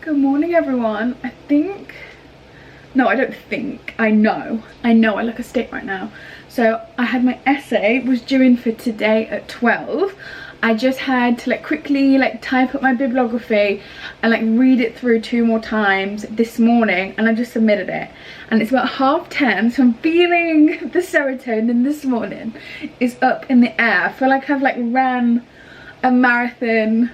Good morning, everyone. I know I look a stick right now. So I had my essay was due in for today at 12. I just had to quickly type up my bibliography and read it through 2 more times this morning, and I just submitted it. And it's about 10:30, so I'm feeling the serotonin this morning is up in the air. I feel like I've ran a marathon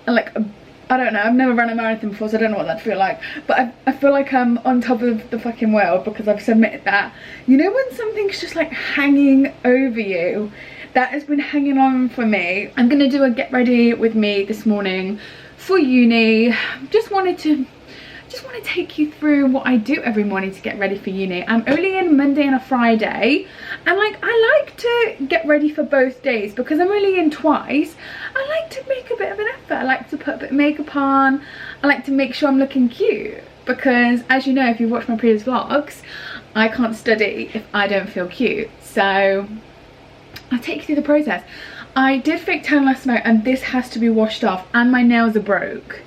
and I don't know, I've never run a marathon before, so I don't know what that feel like, but I feel like I'm on top of the fucking world because I've submitted that. You know when something's just hanging over you? That has been hanging on for me. I'm gonna do a get ready with me this morning for uni. Just want to take you through what I do every morning to get ready for uni. I'm only in Monday and a Friday, and I like to get ready for both days because I'm only in twice. I like to make a bit of an effort. I like to put a bit of makeup on. I like to make sure I'm looking cute because, as you know, if you've watched my previous vlogs, I can't study if I don't feel cute. So I'll take you through the process. I did fake tan last night and this has to be washed off, and my nails are broke.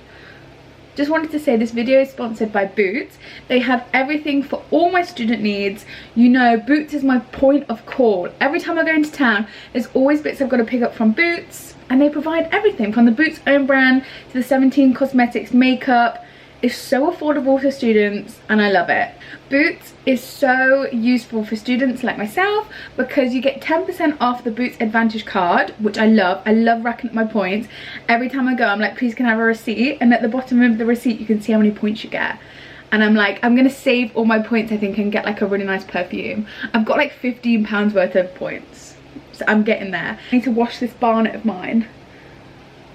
Just wanted to say this video is sponsored by Boots. They have everything for all my student needs. You know, Boots is my point of call. Every time I go into town, there's always bits I've got to pick up from Boots, and they provide everything from the Boots own brand to the 17 Cosmetics makeup. It's so affordable for students and I love it. Boots is so useful for students like myself because you get 10% off the Boots Advantage card, which I love. I love racking up my points. Every time I go, I'm like, please can I have a receipt? And at the bottom of the receipt, you can see how many points you get. And I'm like, I'm gonna save all my points, I think, and get a really nice perfume. I've got £15 worth of points. So I'm getting there. I need to wash this barnet of mine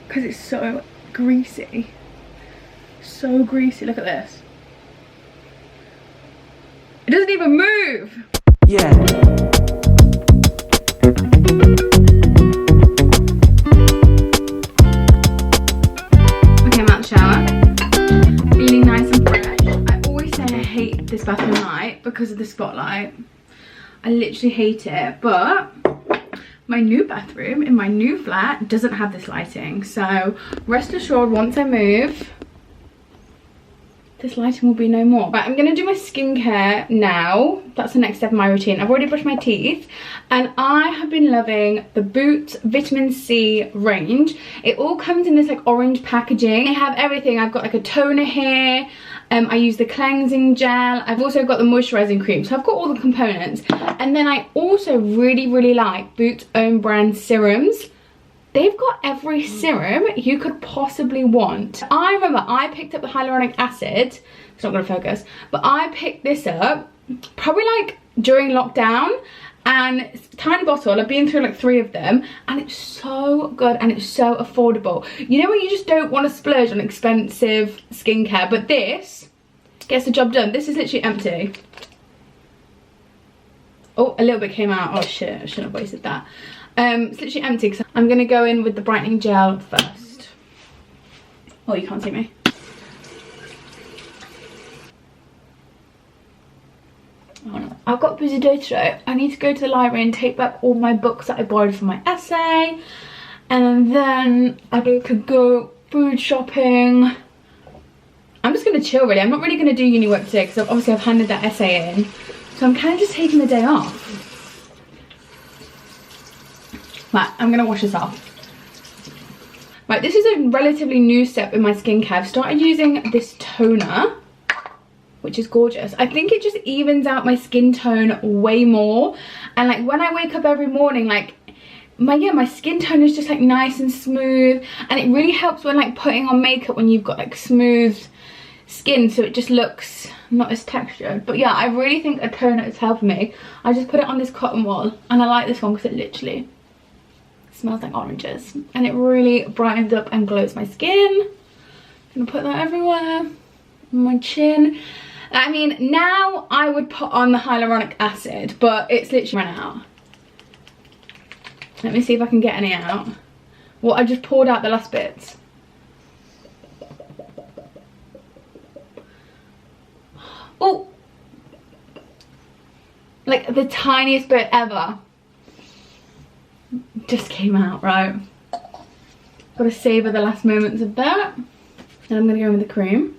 because it's so greasy. So greasy, look at this. It doesn't even move. Yeah. Okay, I'm out of the shower. Feeling nice and fresh. I always say I hate this bathroom light because of the spotlight. I literally hate it, but my new bathroom in my new flat doesn't have this lighting. So rest assured, once I move, this lighting will be no more. Right, I'm gonna do my skincare now. That's the next step of my routine. I've already brushed my teeth and I have been loving the Boots Vitamin C range. It all comes in this orange packaging. I have everything. I've got a toner here. I use the cleansing gel. I've also got the moisturizing cream. So I've got all the components. And then I also really like Boots own brand serums. They've got every serum you could possibly want. I remember I picked up the hyaluronic acid. It's not gonna focus, but I picked this up probably during lockdown, and it's a tiny bottle. I've been through 3 of them, and it's so good and it's so affordable. You know when you just don't want to splurge on expensive skincare, but this gets the job done. This is literally empty. Oh, a little bit came out. Oh shit, I shouldn't have wasted that. It's literally empty because I'm going to go in with the brightening gel first. Oh, you can't see me. Oh, no. I've got a busy day today. I need to go to the library and take back all my books that I borrowed for my essay. And then I could go food shopping. I'm just going to chill really. I'm not really going to do uni work today because obviously I've handed that essay in. So I'm kind of just taking the day off. Right, I'm gonna wash this off. Right, this is a relatively new step in my skincare. I've started using this toner, which is gorgeous. I think it just evens out my skin tone way more. And when I wake up every morning, my skin tone is just nice and smooth. And it really helps when putting on makeup when you've got smooth skin, so it just looks not as textured. But yeah, I really think a toner is helping me. I just put it on this cotton wool, and I like this one because it literally smells like oranges and it really brightens up and glows my skin. I'm gonna put that everywhere on my chin. I mean, now I would put on the hyaluronic acid, but it's literally run out. Let me see if I can get any out. Well, I just poured out the last bits. Oh, the tiniest bit ever just came out, right? Gotta savor the last moments of that. Then I'm gonna go in with the cream.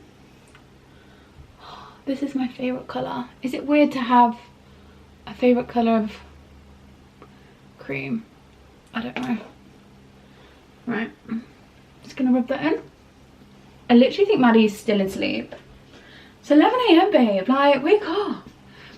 This is my favourite colour. Is it weird to have a favourite colour of cream? I don't know. Right, just gonna rub that in. I literally think Maddie's still asleep. It's 11 AM, babe, like, wake up.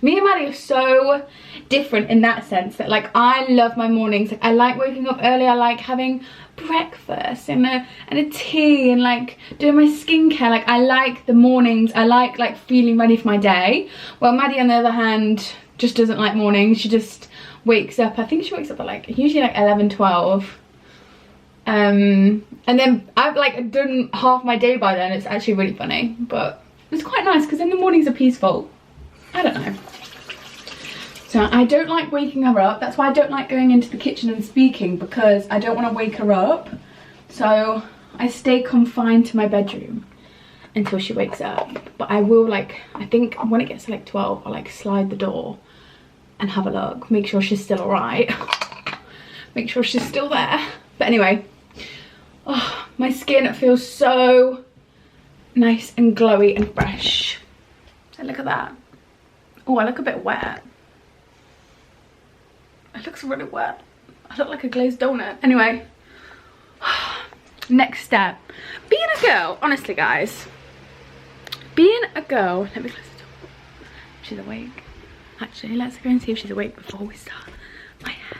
Me and Maddie are so different in that sense that, like, I love my mornings. Like, I like waking up early. I like having breakfast and a tea and, like, doing my skincare. Like, I like the mornings. I like feeling ready for my day. Well, Maddie, on the other hand, just doesn't like mornings. She just wakes up. I think she wakes up at, like, usually, like, 11, 12. And then I've, like, done half my day by then. It's actually really funny. But it's quite nice because then the mornings are peaceful. I don't know. So I don't like waking her up. That's why I don't like going into the kitchen and speaking, because I don't want to wake her up. So I stay confined to my bedroom until she wakes up. But I will, like, I think when it gets to like 12, I'll like slide the door and have a look. Make sure she's still alright. Make sure she's still there. But anyway, oh, my skin feels so nice and glowy and fresh. So look at that. Oh, I look a bit wet. It looks really wet. I look like a glazed donut. Anyway, next step. Being a girl, honestly guys, being a girl, let me close the door. She's awake. Actually, let's go and see if she's awake before we start my hair.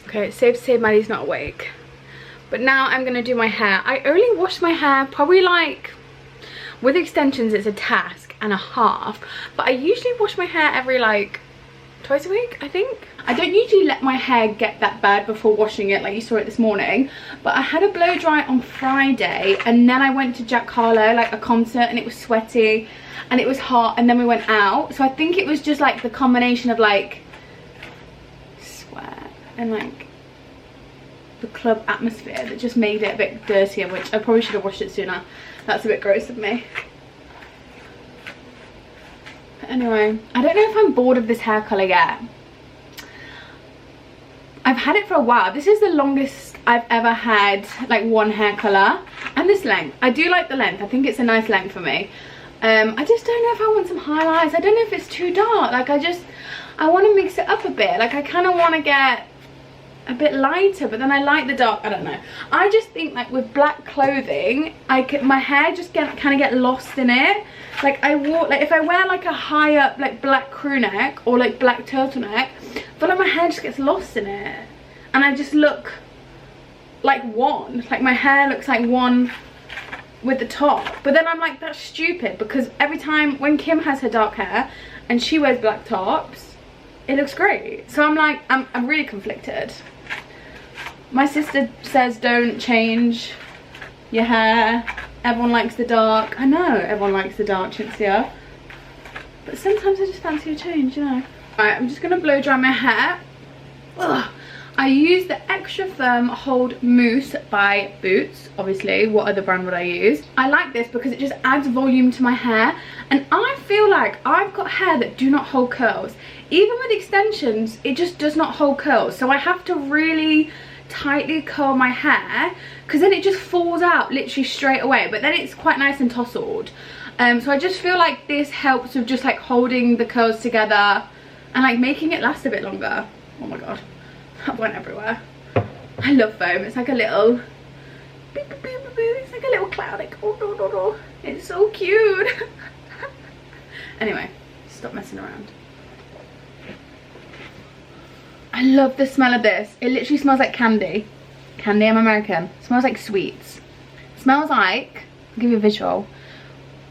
Okay, it's safe to say Maddie's not awake. But now I'm gonna do my hair. I only wash my hair probably, like, with extensions it's a task and a half, but I usually wash my hair every, like, twice a week, I think. I don't usually let my hair get that bad before washing it, like you saw it this morning, but I had a blow dry on Friday, and then I went to Jack Harlow, like a concert, and it was sweaty and it was hot, and then we went out. So I think it was just like the combination of, like, sweat and, like, the club atmosphere that just made it a bit dirtier, which I probably should have washed it sooner. That's a bit gross of me. But anyway, I don't know if I'm bored of this hair colour yet. I've had it for a while. This is the longest I've ever had, like, one hair colour. And this length. I do like the length. I think it's a nice length for me. I just don't know if I want some highlights. I don't know if it's too dark. Like, I want to mix it up a bit. Like, I kind of want to get a bit lighter, but then I like the dark. I don't know. I just think, like, with black clothing, my hair just kind of get lost in it. Like, if I wear, like, a high up, like, black crew neck or, like, black turtleneck, I feel like my hair just gets lost in it. And I just look like one. Like, my hair looks like one with the top. But then I'm like, that's stupid, because every time when Kim has her dark hair and she wears black tops, it looks great. So I'm like, I'm really conflicted. My sister says don't change your hair. Everyone likes the dark. I know everyone likes the dark, Chintzia. But sometimes I just fancy a change, you know. Alright, I'm just going to blow dry my hair. Ugh. I use the Extra Firm Hold Mousse by Boots. Obviously, what other brand would I use? I like this because it just adds volume to my hair. And I feel like I've got hair that do not hold curls. Even with extensions, it just does not hold curls. So I have to really tightly curl my hair, because then it just falls out literally straight away. But then it's quite nice and tousled. So I just feel like this helps with just, like, holding the curls together and, like, making it last a bit longer. Oh my god. That went everywhere. I love foam. It's like a little beep, beep, beep, beep, it's like a little cloud, like, oh no no no. It's so cute. Anyway, stop messing around. I love the smell of this. It literally smells like candy. Candy, I'm American. It smells like sweets. It smells like, I'll give you a visual,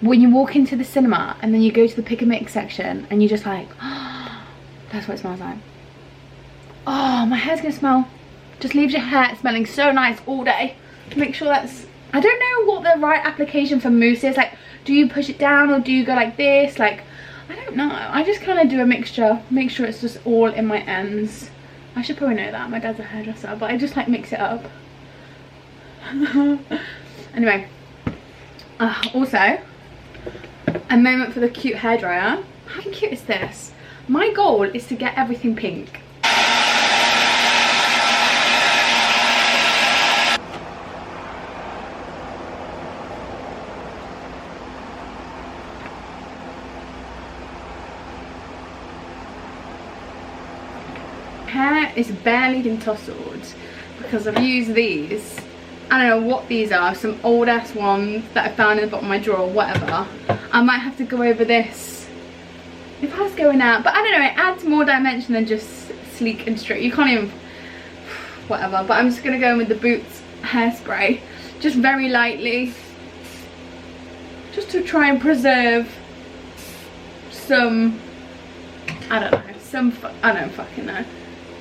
when you walk into the cinema and then you go to the pick and mix section and you're just like, oh, that's what it smells like. Oh, my hair's gonna smell, just leaves your hair smelling so nice all day. Make sure that's, I don't know what the right application for mousse is. Like, do you push it down or do you go like this? Like, I don't know. I just kind of do a mixture, make sure it's just all in my ends. I should probably know that. My dad's a hairdresser, but I just like mix it up. Anyway, also, a moment for the cute hairdryer. How cute is this? My goal is to get everything pink. Hair is barely been tousled because I've used these. I don't know what these are, some old ass ones that I found in the bottom of my drawer, whatever. I might have to go over this if I was going out, but I don't know, it adds more dimension than just sleek and straight. You can't even, whatever, but I'm just gonna go in with the Boots hairspray, just very lightly, just to try and preserve some, I don't know, I don't fucking know.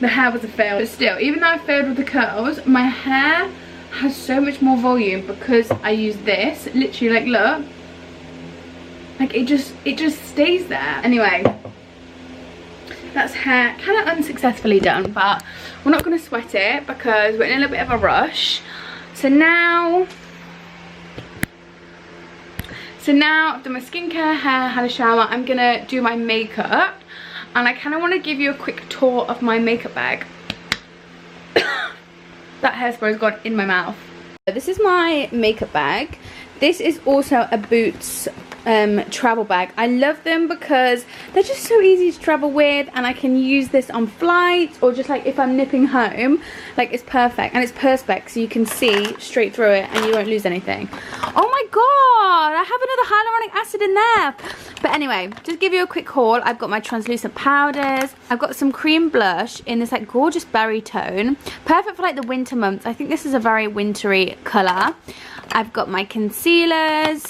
The hair was a fail, but still, even though I failed with the curls, my hair has so much more volume because I use this. Literally, like, look, like it just stays there. Anyway, that's hair kind of unsuccessfully done, but we're not going to sweat it because we're in a little bit of a rush. So now I've done my skincare, hair, had a shower. I'm gonna do my makeup. And I kind of want to give you a quick tour of my makeup bag. That hairspray has gone in my mouth. This is my makeup bag. This is also a Boots travel bag. I love them because they're just so easy to travel with, and I can use this on flights or just like if I'm nipping home. Like, it's perfect, and it's perspex, so you can see straight through it and you won't lose anything. Oh my god, I have another hyaluronic acid in there. But anyway, just give you a quick haul. I've got my translucent powders. I've got some cream blush in this like gorgeous berry tone, perfect for like the winter months. I think this is a very wintry colour. I've got my concealers,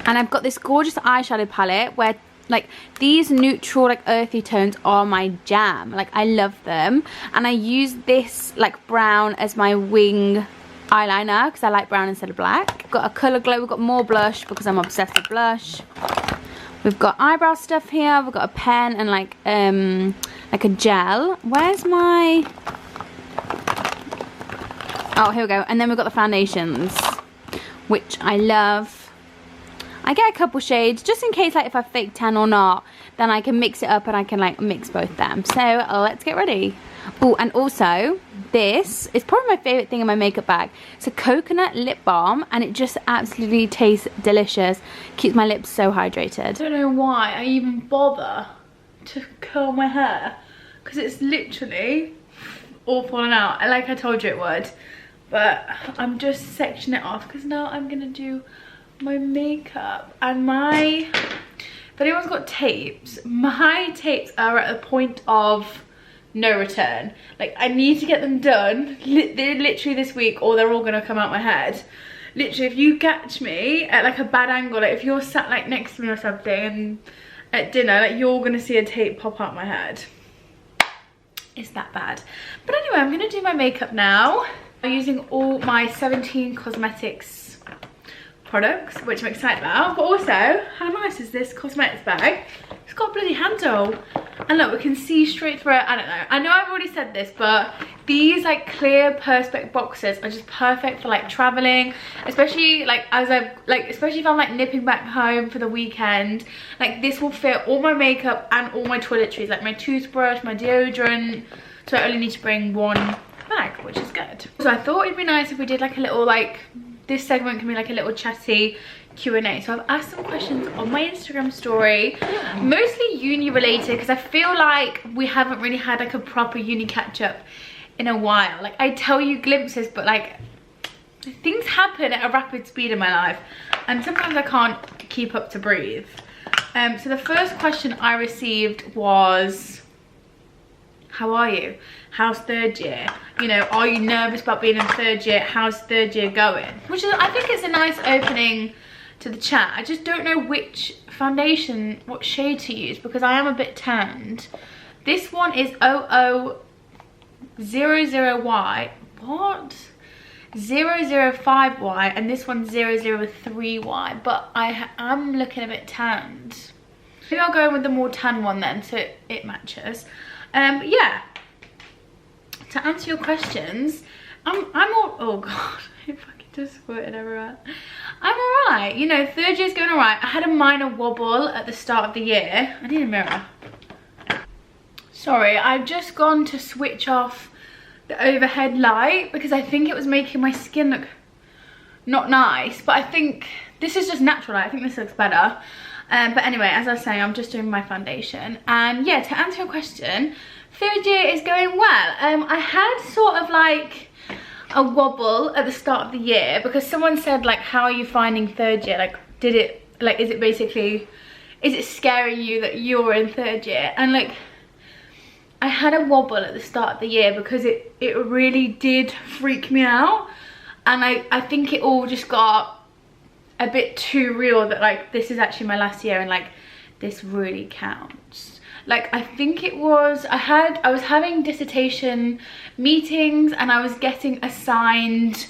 and I've got this gorgeous eyeshadow palette where like these neutral like earthy tones are my jam. Like, I love them, and I use this like brown as my wing eyeliner because I like brown instead of black. Got a Colour Glow. We've got more blush because I'm obsessed with blush. We've got eyebrow stuff here. We've got a pen and like a gel. Where's my, oh, here we go. And then we've got the foundations, which I love. I get a couple shades just in case, like, if I fake tan or not, then I can mix it up and I can like mix both them. So let's get ready. Oh, and also this is probably my favorite thing in my makeup bag. It's a coconut lip balm, and it just absolutely tastes delicious. Keeps my lips so hydrated. I don't know why I even bother to curl my hair because it's literally all falling out, like I told you it would. But I'm just sectioning it off because now I'm gonna do my makeup. And my, if anyone's got tapes, my tapes are at a point of no return. Like, I need to get them done literally this week, or they're all gonna come out my head. Literally, if you catch me at like a bad angle, like if you're sat like next to me or something and at dinner, like you're gonna see a tape pop out my head. It's that bad. But anyway, I'm gonna do my makeup now. I'm using all my 17 Cosmetics products, which I'm excited about. But also, how nice is this cosmetics bag? It's got a bloody handle, and look, we can see straight through it. I don't know, I know I've already said this, but these like clear perspex boxes are just perfect for like traveling, especially like especially if I'm like nipping back home for the weekend. Like, this will fit all my makeup and all my toiletries, like my toothbrush, my deodorant, so I only need to bring one bag, which is good. So I thought it'd be nice if we did like a little, like, this segment can be like a little chatty Q&A. So I've asked some questions on my Instagram story, mostly uni related, because I feel like we haven't really had like a proper uni catch up in a while. Like, I tell you glimpses, but like things happen at a rapid speed in my life, and sometimes I can't keep up to breathe. So the first question I received was, how are you? How's third year? You know, are you nervous about being in third year? How's third year going? Which is, I think it's a nice opening to the chat. I just don't know which foundation, what shade to use, because I am a bit tanned. This one is 0000Y. What? 005Y, and this one's 003Y, but I am looking a bit tanned. Maybe I'll go with the more tan one then, so it matches. But yeah, to answer your questions, I'm all, oh god, I fucking just squirted everywhere. I'm alright, you know, third year's going alright. I had a minor wobble at the start of the year. I need a mirror. Sorry, I've just gone to switch off the overhead light because I think it was making my skin look not nice, but I think this is just natural light. I think this looks better. But anyway, as I was saying, I'm just doing my foundation. And yeah, to answer your question, third year is going well. I had sort of like a wobble at the start of the year because someone said like, how are you finding third year? Like, is it scaring you that you're in third year? And like, I had a wobble at the start of the year because it really did freak me out. And I think it all just got a bit too real that like, this is actually my last year and like, this really counts. Like, I think it was, I was having dissertation meetings and I was getting assigned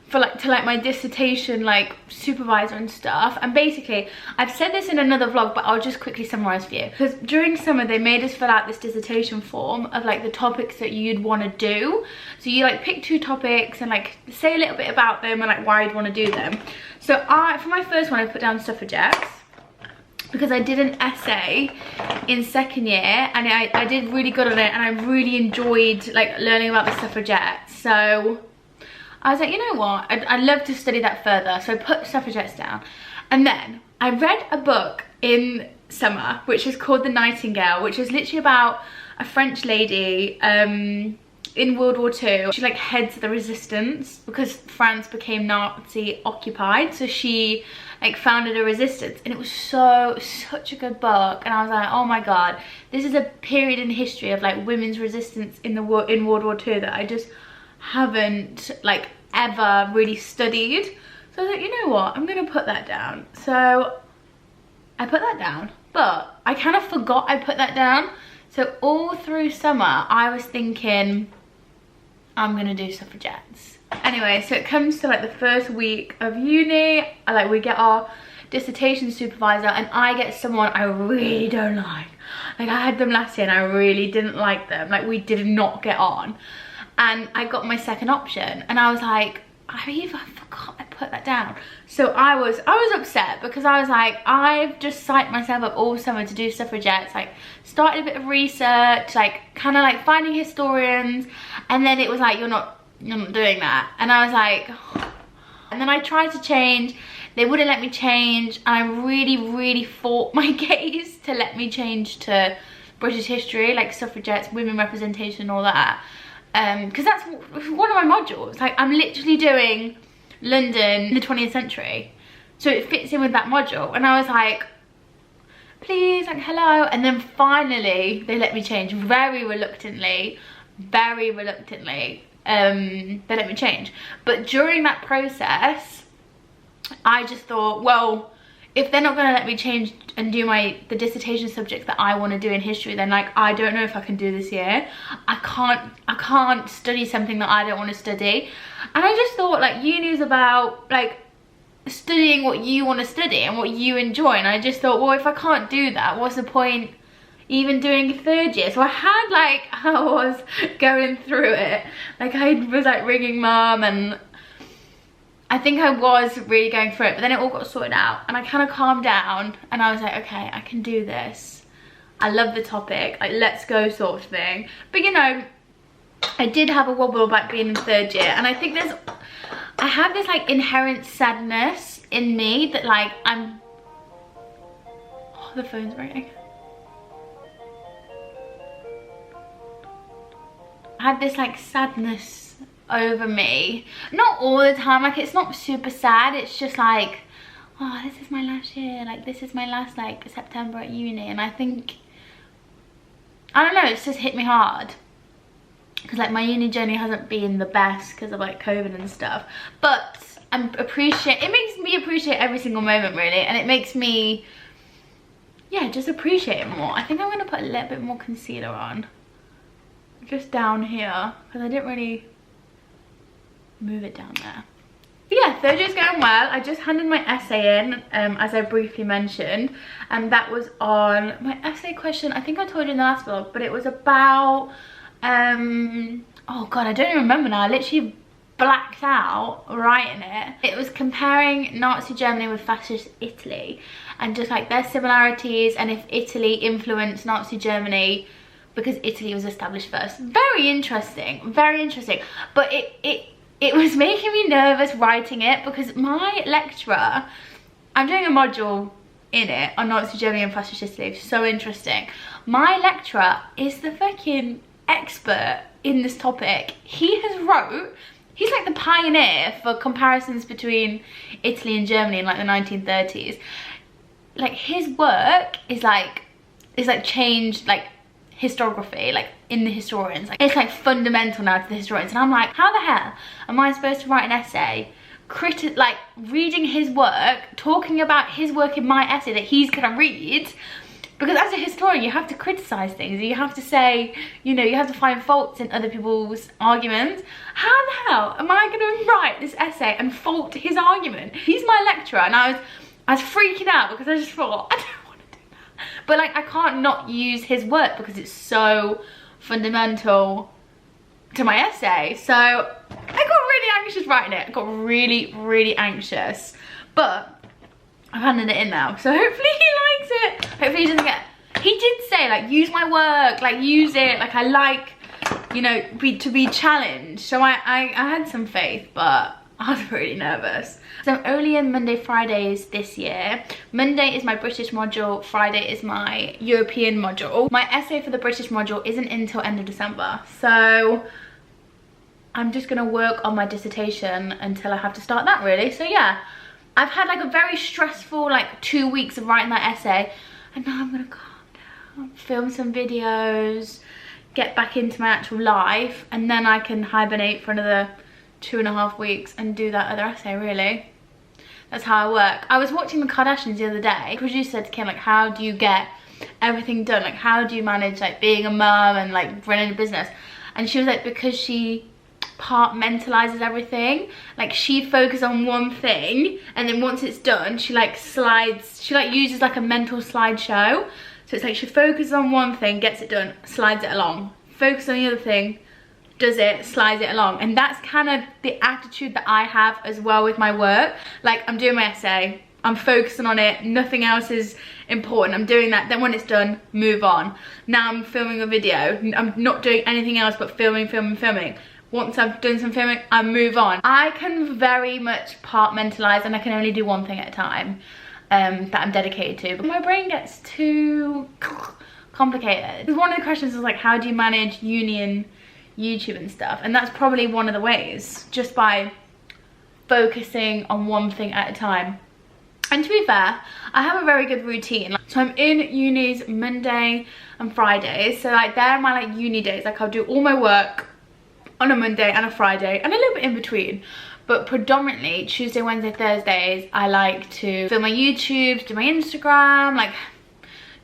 for like, to like my dissertation like supervisor and stuff. And basically, I've said this in another vlog, but I'll just quickly summarize for you. Because during summer, they made us fill out this dissertation form of like the topics that you'd want to do. So you like pick 2 topics and like say a little bit about them and like why you'd want to do them. So for my first one, I put down suffragettes because I did an essay in second year and I did really good on it and I really enjoyed like learning about the suffragettes. So I was like, you know what, I'd love to study that further. So I put suffragettes down. And then I read a book in summer, which is called The Nightingale, which is literally about a French lady in World War II. She like heads the resistance because France became Nazi occupied. So she like founded a resistance and it was such a good book. And I was like, oh my God, this is a period in history of like women's resistance in World War II that I just haven't like ever really studied. So I was like, you know what, I'm gonna put that down. So I put that down, but I kind of forgot I put that down. So all through summer I was thinking I'm gonna do suffragettes. Anyway, so it comes to like the first week of uni, we get our dissertation supervisor and I get someone I really don't like. Like I had them last year and I really didn't like them. Like we did not get on. And I got my second option and I was like, I forgot I put that down. So I was upset because I was like, I've just psyched myself up all summer to do suffragettes, like started a bit of research, like kind of like finding historians, and then it was like, you're not doing that. And I was like, oh. And then I tried to change, they wouldn't let me change. I really fought my case to let me change to British history, like suffragettes, women representation, all that. Because that's one of my modules. Like I'm literally doing London in the 20th century, so it fits in with that module. And I was like, please, like hello. And then finally they let me change very reluctantly. They let me change. But during that process I just thought, well, if they're not going to let me change and do the dissertation subject that I want to do in history, then like I don't know if I can do this year. I can't study something that I don't want to study. And I just thought like uni is about like studying what you want to study and what you enjoy. And I just thought, well, if I can't do that, what's the point even doing third year? So I was going through it. Like I was like ringing mum and I think I was really going through it, but then it all got sorted out and I kind of calmed down and I was like, okay, I can do this. I love the topic, like let's go sort of thing. But you know, I did have a wobble about being in third year, and I think I have this like inherent sadness in me that like oh, the phone's ringing. I have this like sadness over me, not all the time, like it's not super sad, it's just like, oh, this is my last year, like this is my last like September at uni. And I think, I don't know, it's just hit me hard because like my uni journey hasn't been the best because of like COVID and stuff, but it makes me appreciate every single moment really, and it makes me, yeah, just appreciate it more. I think I'm gonna put a little bit more concealer on just down here because I didn't really move it down there. But yeah, third year's going well. I just handed my essay in, as I briefly mentioned, and that was on my essay question. I think I told you in the last vlog, but it was about oh god, I don't even remember now. I literally blacked out writing it. It was comparing Nazi Germany with fascist Italy and just like their similarities, and if Italy influenced Nazi Germany because Italy was established first. Very interesting, very interesting. But it was making me nervous writing it because my lecturer, I'm doing a module in it on Nazi Germany and fascist Italy. So interesting. My lecturer is the fucking expert in this topic. He's like the pioneer for comparisons between Italy and Germany in like the 1930s. Like his work is like changed like historiography, like in the historians. Like it's like fundamental now to the historians. And I'm like, how the hell am I supposed to write an essay like reading his work, talking about his work in my essay that he's gonna read? Because as a historian, you have to criticize things. You have to say, you know, you have to find faults in other people's arguments. How the hell am I going to write this essay and fault his argument? He's my lecturer, and I was freaking out because I just thought, I don't want to do that. But like, I can't not use his work because it's so fundamental to my essay. So I got really anxious writing it. I got really, really anxious. But I've handed it in now, so hopefully he likes it. Hopefully he doesn't get... He did say, like, use my work, like, use it. Like, I like, you know, to be challenged. So I had some faith, but I was pretty nervous. So I'm only in Monday, Fridays this year. Monday is my British module. Friday is my European module. My essay for the British module isn't until end of December. So I'm just going to work on my dissertation until I have to start that, really. So, yeah. I've had like a very stressful like 2 weeks of writing that essay, and now I'm gonna calm down, film some videos, get back into my actual life, and then I can hibernate for another 2.5 weeks and do that other essay, really. That's how I work. I was watching the Kardashians the other day. The producer said to Kim, like, how do you get everything done? Like, how do you manage like being a mum and like running a business? And she was like, because she compartmentalizes everything. Like, she focuses on one thing, and then once it's done, she like uses like a mental slideshow. So it's like she focuses on one thing, gets it done, slides it along, focus on the other thing, does it, slides it along. And that's kind of the attitude that I have as well with my work. Like, I'm doing my essay, I'm focusing on it, nothing else is important, I'm doing that, then when it's done, move on. Now I'm filming a video, I'm not doing anything else but filming. Once I've done some filming, I move on. I can very much compartmentalize, and I can only do one thing at a time that I'm dedicated to. But my brain gets too complicated. One of the questions is like, how do you manage uni and YouTube and stuff? And that's probably one of the ways, just by focusing on one thing at a time. And to be fair, I have a very good routine. So I'm in unis Monday and Fridays. So like, they're my like uni days. Like, I'll do all my work on a Monday and a Friday and a little bit in between, but predominantly Tuesday, Wednesday, Thursdays I like to film my YouTube, do my Instagram, like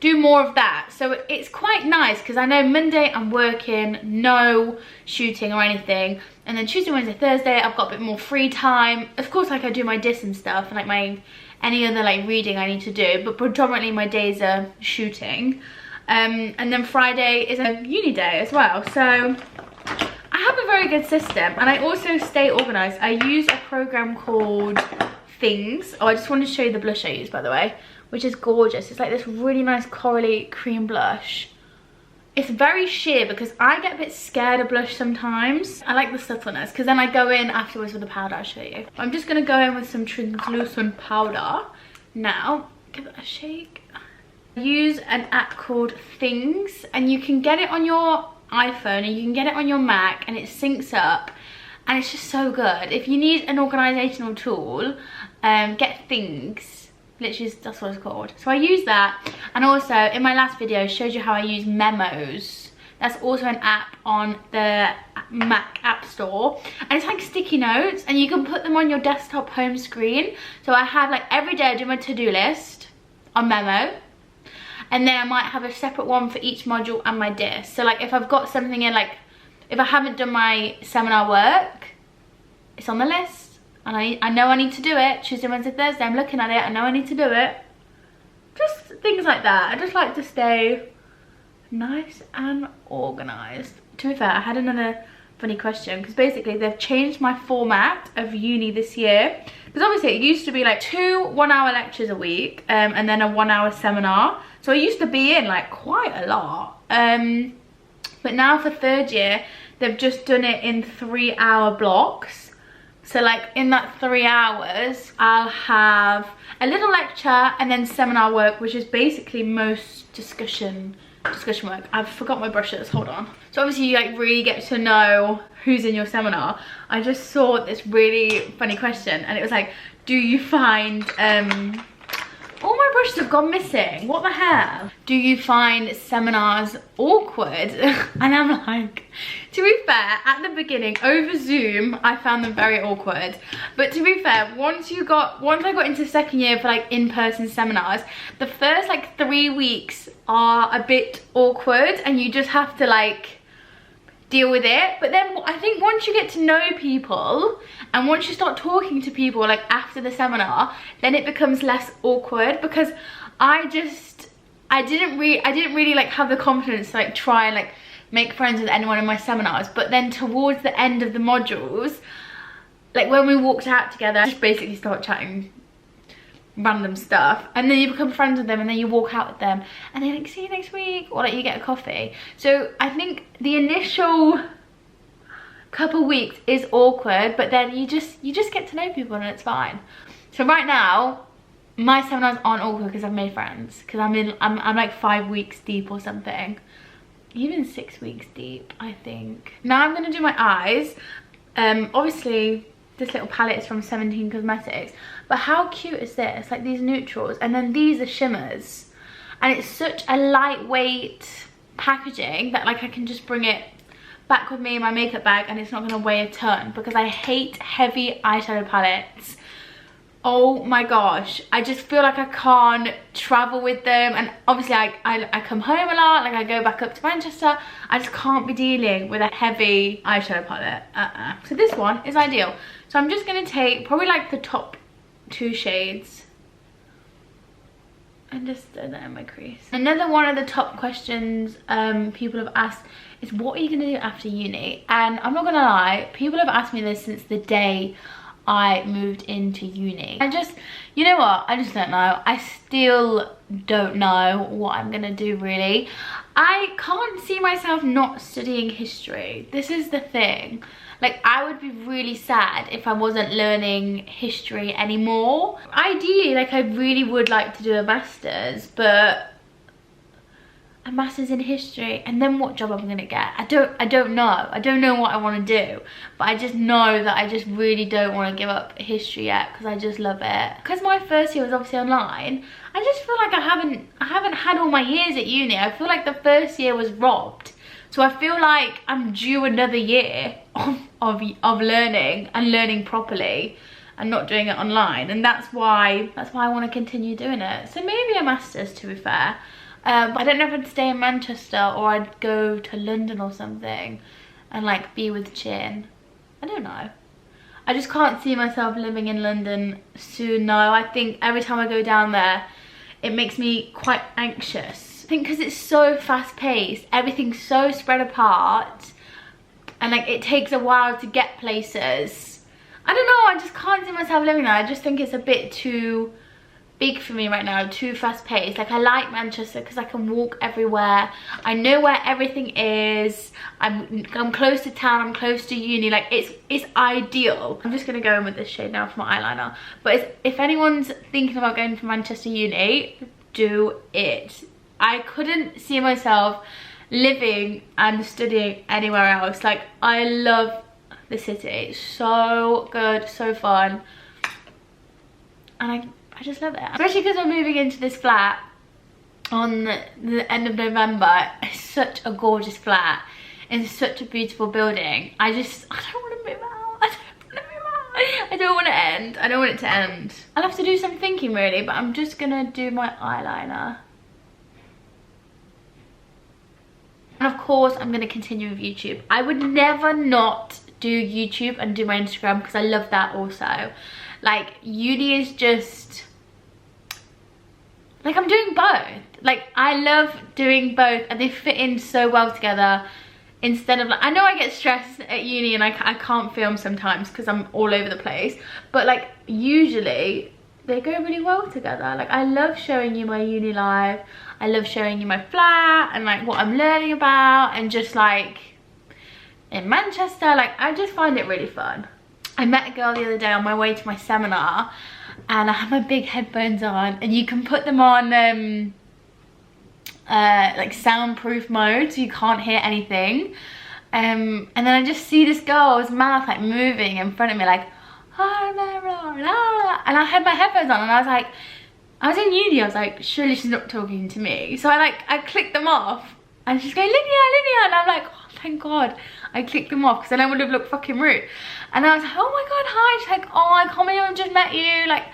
do more of that. So it's quite nice because I know Monday I'm working, no shooting or anything, and then Tuesday, Wednesday, Thursday I've got a bit more free time. Of course, like, I do my dis and stuff and like any other like reading I need to do, but predominantly my days are shooting. And then Friday is a uni day as well. So I have a very good system, and I also stay organised. I use a program called Things. Oh, I just wanted to show you the blush I use, by the way, which is gorgeous. It's like this really nice corally cream blush. It's very sheer because I get a bit scared of blush sometimes. I like the subtleness because then I go in afterwards with the powder. I'll show you. I'm just going to go in with some translucent powder. Now, give it a shake. I use an app called Things, and you can get it on your iPhone and you can get it on your Mac, and it syncs up, and it's just so good. If you need an organizational tool, get Things. Literally, that's what it's called. So I use that, and also in my last video I showed you how I use Memos. That's also an app on the Mac App Store, and it's like sticky notes, and you can put them on your desktop home screen. So I have like every day I do my to-do list on Memo, and then I might have a separate one for each module and my dis. So like, if I've got something in, like if I haven't done my seminar work, it's on the list, and I know I need to do it. Tuesday, Wednesday, Thursday, I'm looking at it, I know I need to do it. Just things like that. I just like to stay nice and organised. to be fair, I had another funny question, because basically they've changed my format of uni this year, because obviously it used to be like 2 1-hour lectures a week, and then a 1-hour seminar. So I used to be in like quite a lot, but now for 3rd year they've just done it in 3-hour blocks. So like in that 3 hours I'll have a little lecture and then seminar work, which is basically most discussion work. I've forgot my brushes, hold on. So obviously you like really get to know who's in your seminar. I just saw this really funny question, and it was like, do you find all my brushes have gone missing, what the hell? Do you find seminars awkward? And I'm like, to be fair, at the beginning over Zoom I found them very awkward, but to be fair, once I got into 2nd year for like in-person seminars, the first like 3 weeks are a bit awkward and you just have to like deal with it. But then I think once you get to know people and once you start talking to people like after the seminar, then it becomes less awkward, because I didn't really like have the confidence to like try and like make friends with anyone in my seminars. But then towards the end of the modules, like when we walked out together, I just basically start chatting random stuff, and then you become friends with them, and then you walk out with them and they're like, see you next week, or like you get a coffee. So I think the initial couple weeks is awkward, but then you just get to know people and it's fine. So right now my seminars aren't awkward because I've made friends, because I'm like 5 weeks deep or something, even 6 weeks deep I think. Now I'm gonna do my eyes. Obviously this little palette is from 17 Cosmetics, but how cute is this? Like these neutrals, and then these are shimmers, and it's such a lightweight packaging that like I can just bring it back with me in my makeup bag and it's not gonna weigh a ton, because I hate heavy eyeshadow palettes. Oh my gosh, I just feel like I can't travel with them, and obviously I come home a lot, like I go back up to Manchester, I just can't be dealing with a heavy eyeshadow palette. So this one is ideal. So I'm just gonna take probably like the top 2 shades and just throw that in my crease. Another one of the top questions people have asked is, what are you gonna do after uni? And I'm not gonna lie, people have asked me this since the day I moved into uni. You know what, I just don't know. I still don't know what I'm gonna do really. I can't see myself not studying history. This is the thing. Like, I would be really sad if I wasn't learning history anymore. Ideally, like I really would like to do a master's, but a master's in history, and then what job I'm gonna get? I don't know. I don't know what I want to do, but I just know that I just really don't want to give up history yet, because I just love it. Because my first year was obviously online, I just feel like I haven't had all my years at uni. I feel like the first year was robbed. So I feel like I'm due another year of learning, and learning properly, and not doing it online. And that's why I want to continue doing it. So maybe a master's, to be fair. But I don't know if I'd stay in Manchester or I'd go to London or something and like be with Chin. I don't know. I just can't see myself living in London soon. No, I think every time I go down there, it makes me quite anxious. I think because it's so fast paced, everything's so spread apart, and like it takes a while to get places. I don't know, I just can't see myself living there. I just think it's a bit too big for me right now, too fast paced. Like I like Manchester because I can walk everywhere, I know where everything is, I'm close to town, I'm close to uni, like it's ideal. I'm just gonna go in with this shade now for my eyeliner, but if anyone's thinking about going to Manchester uni, do it. I couldn't see myself living and studying anywhere else. Like I love the city, it's so good, so fun, and I just love it. Especially because I'm moving into this flat on the end of November. It's such a gorgeous flat in such a beautiful building. I don't want to move out. I don't want to end. I don't want it to end. I'll have to do some thinking really, but I'm just gonna do my eyeliner. And of course I'm gonna continue with YouTube. I would never not do YouTube and do my Instagram, because I love that also. Like uni is just like I'm doing both. Like I love doing both and they fit in so well together. instead of like, I know I get stressed at uni and I can't film sometimes because I'm all over the place, but like usually they go really well together. Like I love showing you my uni life, I love showing you my flat and like what I'm learning about, and just like in Manchester, like I just find it really fun. I met a girl the other day on my way to my seminar and I had my big headphones on, and you can put them on like soundproof mode so you can't hear anything, and then I just see this girl's mouth like moving in front of me like and I had my headphones on and I was like, I was in uni, I was like, surely she's not talking to me, so I clicked them off and she's going, Lydia, and I'm like, oh thank God I clicked them off because then I would have looked fucking rude. And I was like, oh my God, hi. She's like, oh, I can't believe I've just met you, like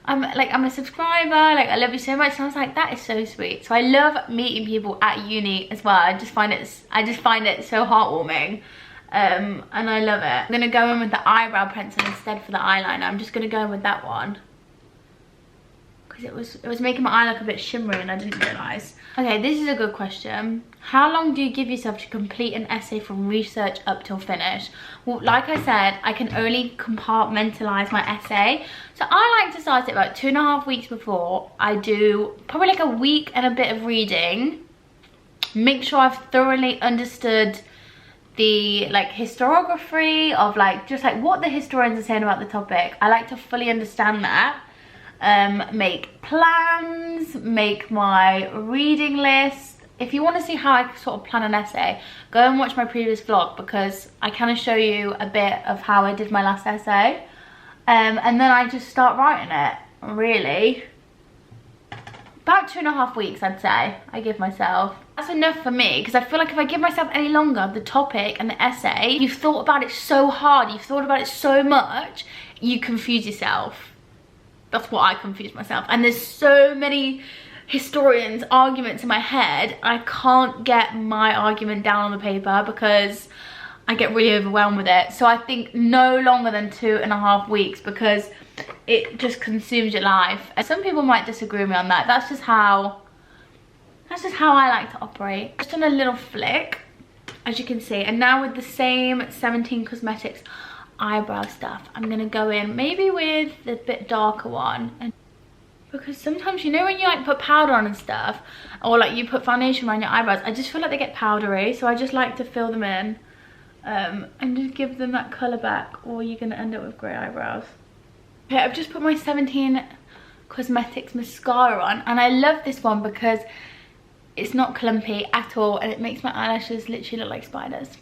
I'm a subscriber, like I love you so much. And I was like, that is so sweet. So I love meeting people at uni as well. I just find it so heartwarming, and I love it. I'm gonna go in with the eyebrow pencil instead for the eyeliner. I'm just gonna go in with that one because it was making my eye look a bit shimmery and I didn't realise. Okay, this is a good question. How long do you give yourself to complete an essay from research up till finish? Well, like I said, I can only compartmentalise my essay. So I like to start it about 2.5 weeks before. I do probably like a week and a bit of reading. Make sure I've thoroughly understood the like historiography of like just like what the historians are saying about the topic. I like to fully understand that. Make plans, make my reading list. If you want to see how I sort of plan an essay, go and watch my previous vlog because I kind of show you a bit of how I did my last essay, and then I just start writing it. Really about 2.5 weeks I'd say I give myself. That's enough for me because I feel like if I give myself any longer, the topic and the essay, you've thought about it so hard, you've thought about it so much, you confuse yourself. That's what I confuse myself, and there's so many historians' arguments in my head, I can't get my argument down on the paper because I get really overwhelmed with it. So I think no longer than 2.5 weeks because it just consumes your life. And some people might disagree with me on that. That's just how I like to operate. Just done a little flick, as you can see, and now with the same 17 Cosmetics eyebrow stuff, I'm gonna go in maybe with the bit darker one, and because sometimes, you know, when you like put powder on and stuff, or like you put foundation around your eyebrows, I just feel like they get powdery, so I just like to fill them in and just give them that colour back, or you're gonna end up with grey eyebrows. Okay, I've just put my 17 Cosmetics mascara on, and I love this one because it's not clumpy at all and it makes my eyelashes literally look like spiders.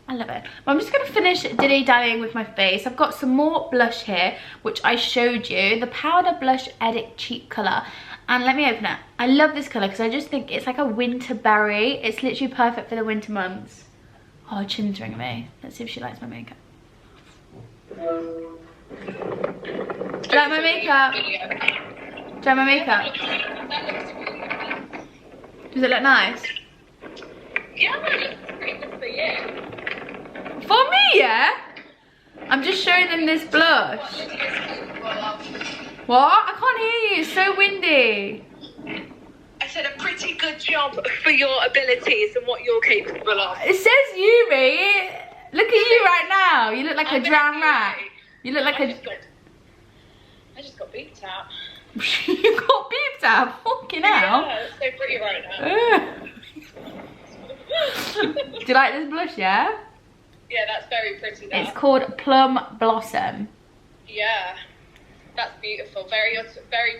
I love it. But I'm just going to finish dilly-dallying with my face. I've got some more blush here, which I showed you. The Powder Blush Edit Cheek Colour. And let me open it. I love this colour because I just think it's like a winter berry. It's literally perfect for the winter months. Oh, Chin's ringing me. Let's see if she likes my makeup. Do you like my makeup? Do you like my makeup? Does it look nice? Yeah, it looks pretty good for you. For me, yeah? I'm just showing them this blush. What? I can't hear you. It's so windy. I said a pretty good job for your abilities and what you're capable of. It says you, mate. Look at you right now. You look like a drowned rat. You look like I just got beeped out. You got beeped out? Fucking hell. Yeah, it's so pretty right now. Do you like this blush, yeah? Yeah, that's very pretty. That. It's called Plum Blossom. Yeah, that's beautiful. Very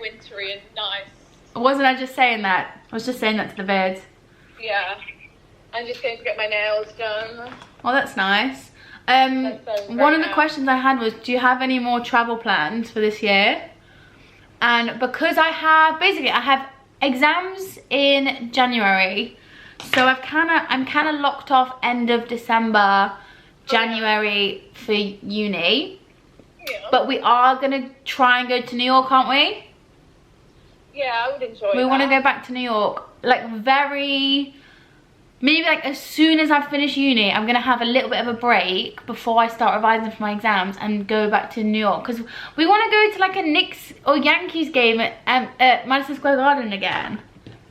wintry and nice. Wasn't I just saying that? I was just saying that to the vid. Yeah. I'm just going to get my nails done. Oh, that's nice. One of the questions I had was, do you have any more travel plans for this year? And because I have exams in January, so I'm kind of locked off end of December, January for uni. Yeah. But we are gonna try and go to New York, aren't we? Yeah, I would enjoy We want to go back to New York, like maybe like as soon as I finish uni, I'm gonna have a little bit of a break before I start revising for my exams and go back to New York, because we want to go to like a Knicks or Yankees game at Madison Square Garden again,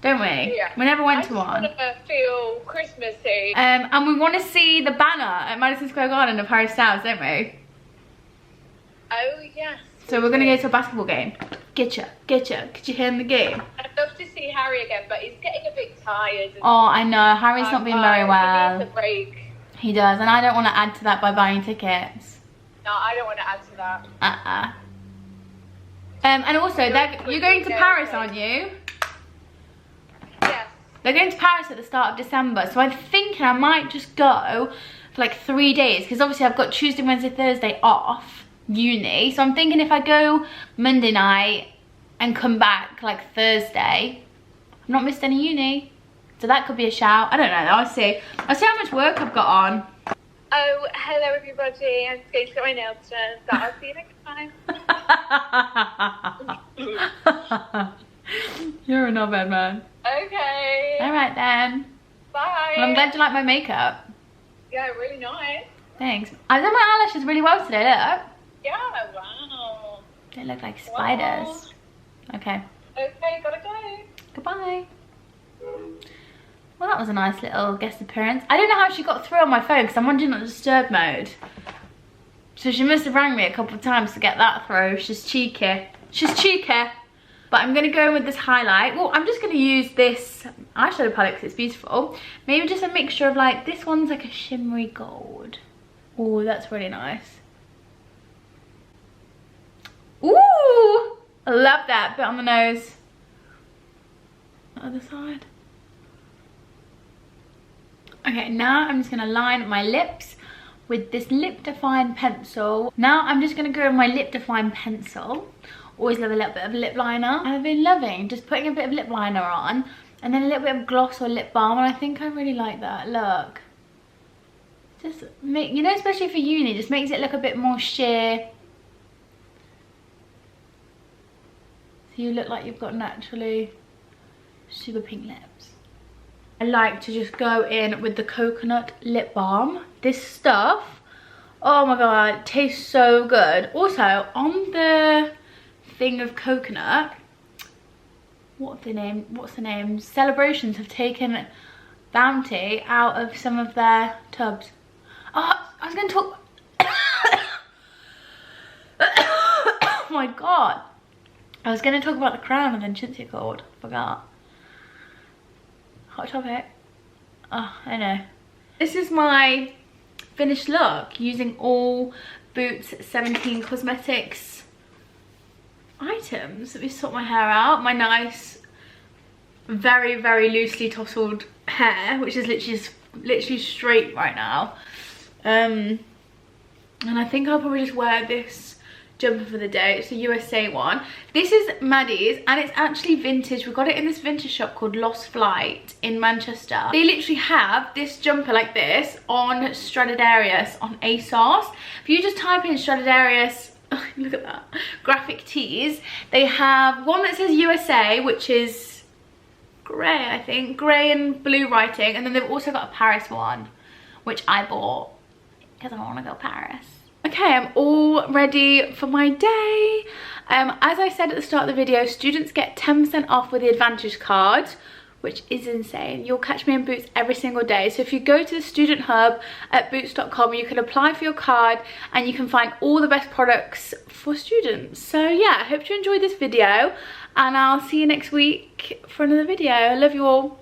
don't we? Yeah. We never went to one. I just want to feel Christmassy. And we want to see the banner at Madison Square Garden of Harry Styles, don't we? Oh, yes. So we're going to go to a basketball game. Get you hear in the game? I'd love to see Harry again, but he's getting a bit tired. Oh, I know. Harry's not been very well. He needs a break. He does, and I don't want to add to that by buying tickets. No, I don't want to add to that. And also, you're going to Paris, aren't you? Yes. They're going to Paris at the start of December, so I'm thinking I might just go for like 3 days, because obviously I've got Tuesday, Wednesday, Thursday off uni. So I'm thinking if I go Monday night and come back like Thursday, I've not missed any uni. So that could be a shout. I don't know, I'll see. I'll see how much work I've got on. Oh, hello everybody. I'm just going to get my nails done. So I'll see you next time. You're a knobhead, man. Okay. Alright then. Bye. Well, I'm glad you like my makeup. Yeah, really nice. Thanks. I've done my eyelashes really well today, look. Yeah, wow. They look like spiders. Wow. Okay. Okay, gotta go. Goodbye. Well, that was a nice little guest appearance. I don't know how she got through on my phone because I'm on Do Not Disturb mode. So she must have rang me a couple of times to get that through. She's cheeky. She's cheeky. But I'm going to go in with this highlight. Well, I'm just going to use this eyeshadow palette because it's beautiful. Maybe just a mixture of like, this one's like a shimmery gold. Oh, that's really nice. Ooh! I love that bit on the nose. The other side. Okay, now I'm just going to line my lips with this lip define pencil. Now I'm just going to go with my lip define pencil. Always love a little bit of lip liner. I've been loving just putting a bit of lip liner on and then a little bit of gloss or lip balm, and I think I really like that look. Just make, you know, especially for uni, just makes it look a bit more sheer. So you look like you've got naturally super pink lips. I like to just go in with the coconut lip balm. This stuff, oh my god, it tastes so good. Also, on the thing of coconut, what's the name? Celebrations have taken Bounty out of some of their tubs. Oh, I was going to talk. Oh my god. I was going to talk about the crown and then chintzy cord. Forgot. Hot topic. Oh, I know. This is my finished look using all Boots 17 Cosmetics items. Let me sort my hair out. My nice, very, very loosely tousled hair, which is literally straight right now. And I think I'll probably just wear this jumper for the day. It's a USA one. This is Maddie's and it's actually vintage. We got it in this vintage shop called Lost Flight in Manchester. They literally have this jumper like this on Stradivarius on ASOS. If you just type in Stradivarius, look at that, graphic tees, they have one that says USA, which is grey, I think, grey and blue writing, and then they've also got a Paris one, which I bought because I want to go Paris. Okay, I'm all ready for my day. As I said at the start of the video, students get 10% off with the Advantage card, which is insane. You'll catch me in Boots every single day. So if you go to the student hub at boots.com, you can apply for your card and you can find all the best products for students. So yeah, I hope you enjoyed this video and I'll see you next week for another video. I love you all.